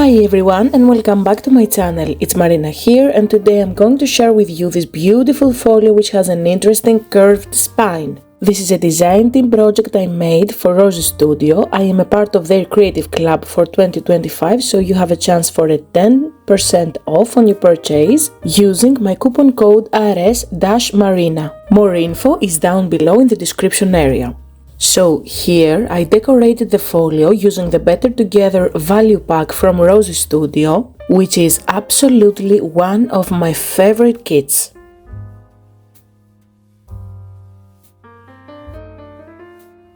Hi everyone and welcome back to my channel. It's Marina here and today I'm going to share with you this beautiful folio which has an interesting curved spine. This is a design team project I made for Rosie Studio. I am a part of their creative club for 2025, so you have a chance for a 10% off on your purchase using my coupon code RS-Marina. More info is down below in the description area. So here I decorated the folio using the Better Together value pack from Rosie Studio, which is absolutely one of my favorite kits.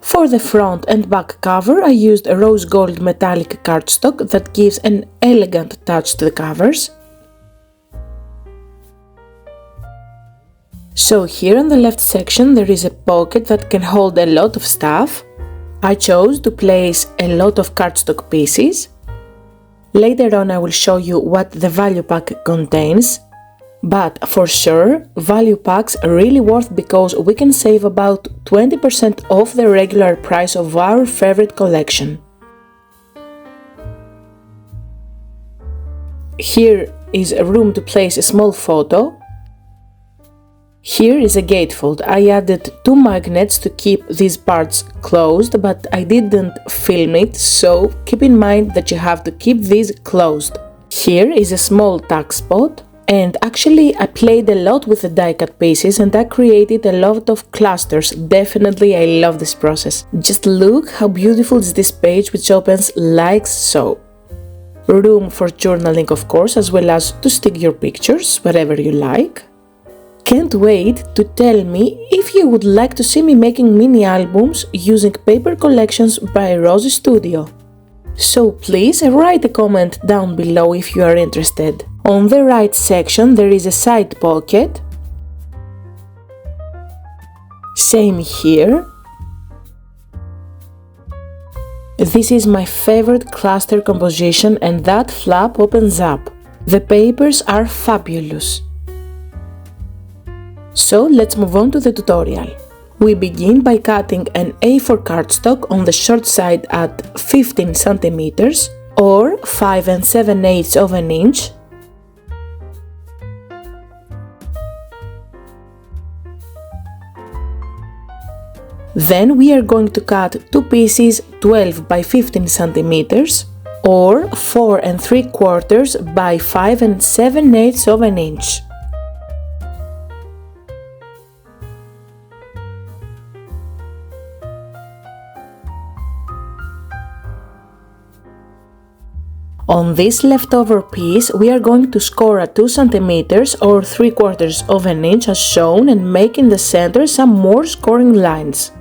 For the front and back cover I used a rose gold metallic cardstock that gives an elegant touch to the covers. So here in the left section there is a pocket that can hold a lot of stuff. I chose to place a lot of cardstock pieces. Later on I will show you what the value pack contains. But for sure, value packs are really worth because we can save about 20% off the regular price of our favorite collection. Here is a room to place a small photo. Here is a gatefold. I added 2 magnets to keep these parts closed, but I didn't film it, so keep in mind that you have to keep these closed. Here is a small tuck spot, and actually I played a lot with the die cut pieces and I created a lot of clusters. Definitely I love this process. Just look how beautiful is this page, which opens like so. Room for journaling of course, as well as to stick your pictures wherever you like. Can't wait to tell me if you would like to see me making mini albums using paper collections by Rosie Studio. So please write a comment down below if you are interested. On the right section there is a side pocket. Same here. This is my favorite cluster composition and that flap opens up. The papers are fabulous. So let's move on to the tutorial. We begin by cutting an A4 cardstock on the short side at 15 cm or 5 7/8 of an inch. Then we are going to cut 2 pieces 12 by 15 cm or 4 3/4 by 5 7/8 of an inch. On this leftover piece we are going to score at 2 cm or 3/4 of an inch as shown and make in the center some more scoring lines.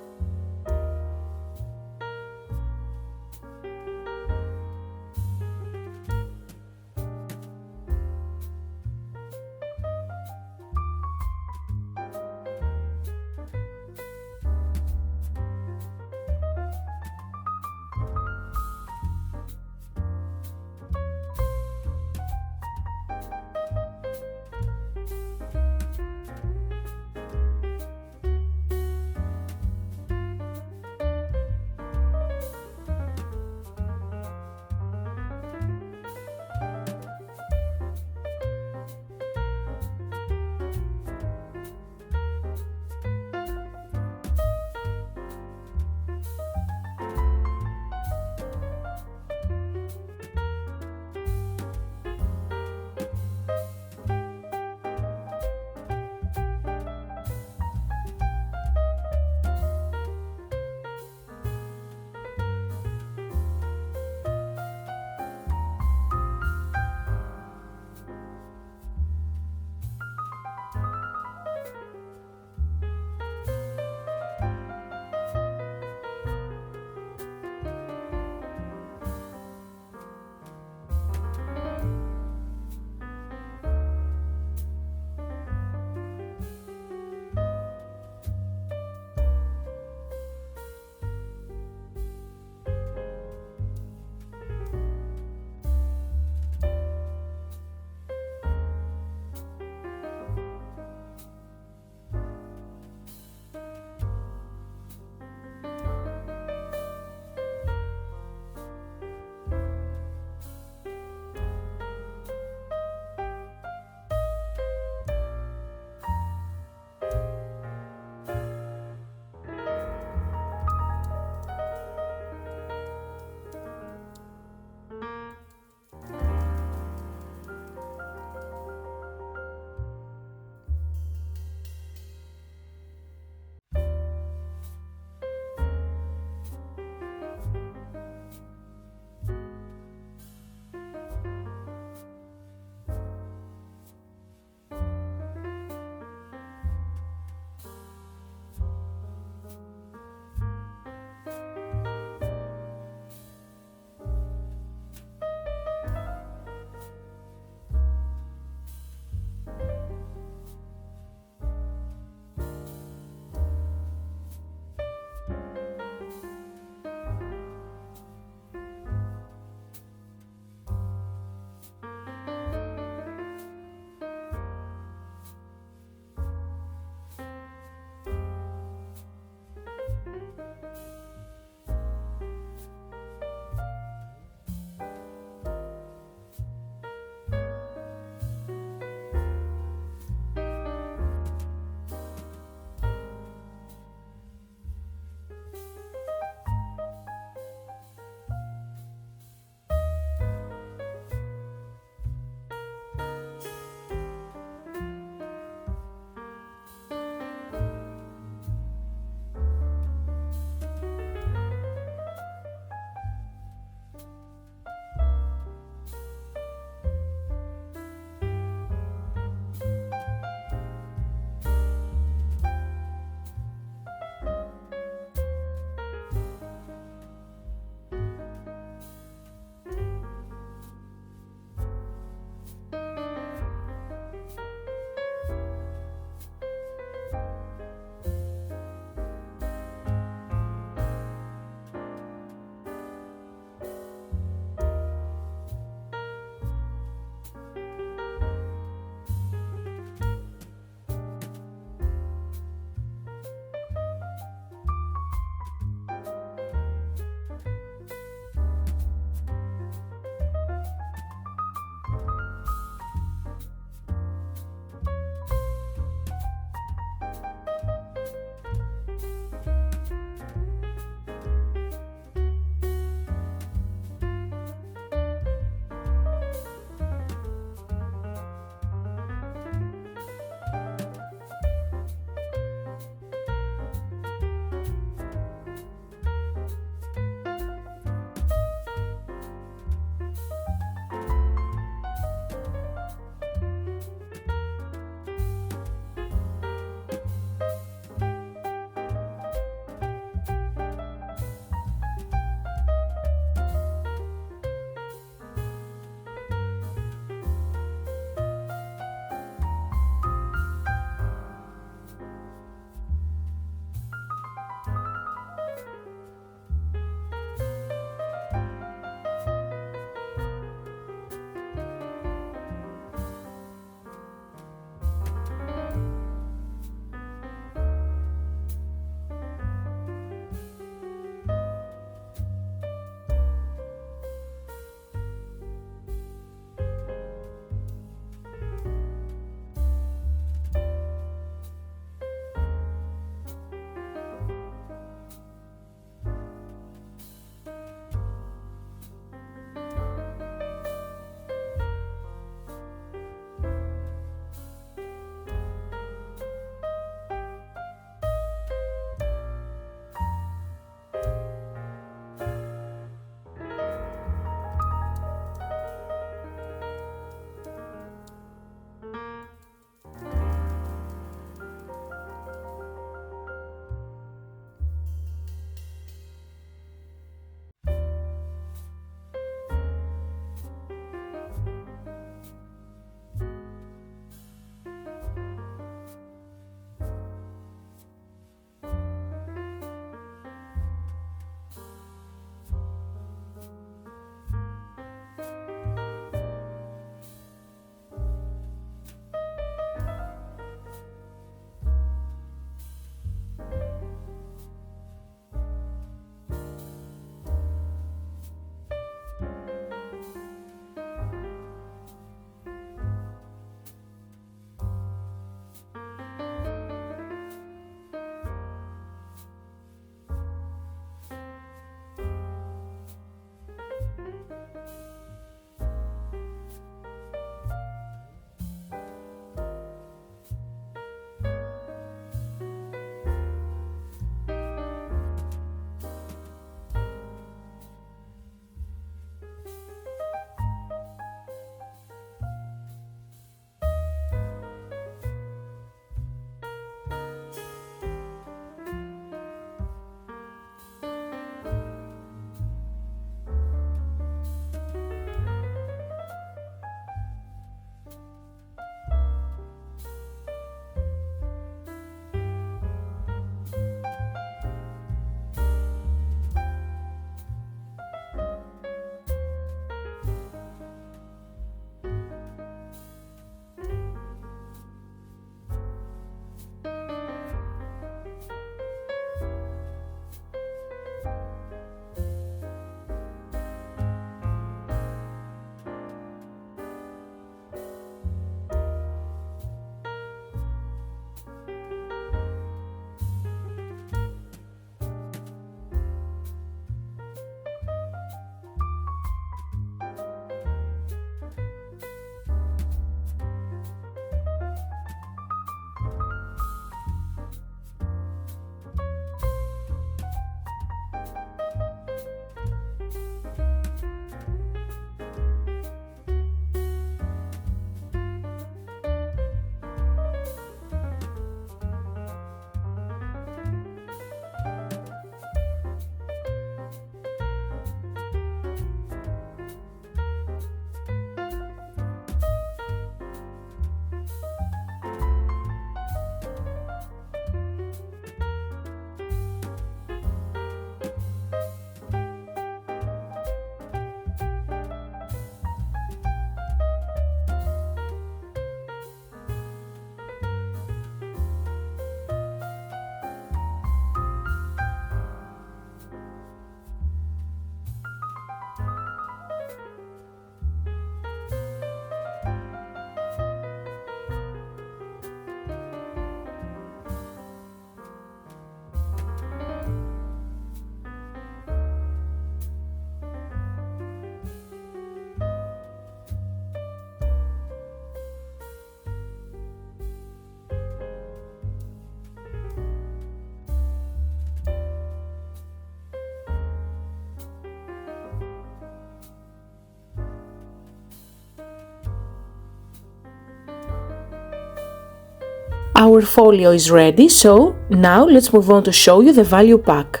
Our folio is ready, so now let's move on to show you the value pack.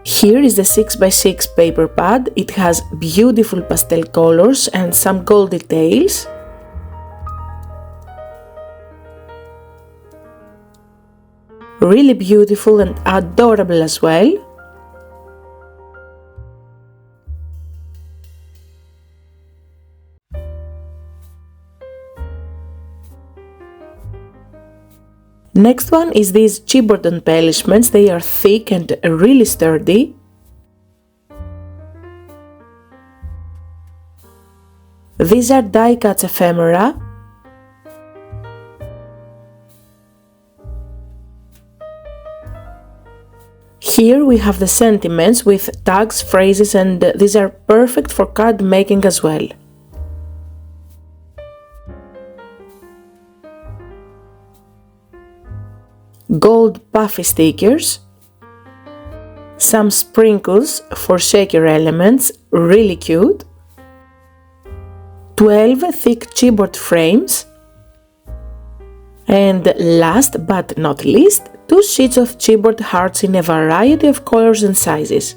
Here is the 6x6 paper pad. It has beautiful pastel colors and some gold details. Really beautiful and adorable as well. Next one is these chipboard embellishments. They are thick and really sturdy. These are die-cut ephemera. Here we have the sentiments with tags, phrases, and these are perfect for card making as well. Gold puffy stickers, some sprinkles for shaker elements, really cute, 12 thick chipboard frames, and last but not least, 2 sheets of chipboard hearts in a variety of colors and sizes.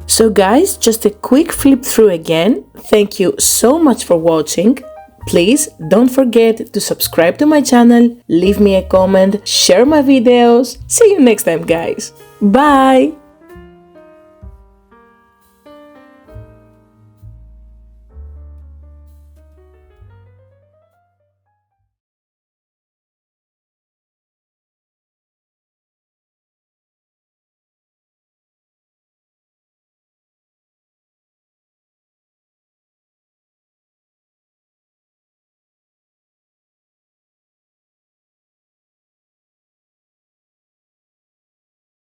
So guys, just a quick flip through again. Thank you so much for watching. Please don't forget to subscribe to my channel, leave me a comment, share my videos. See you next time, guys. Bye!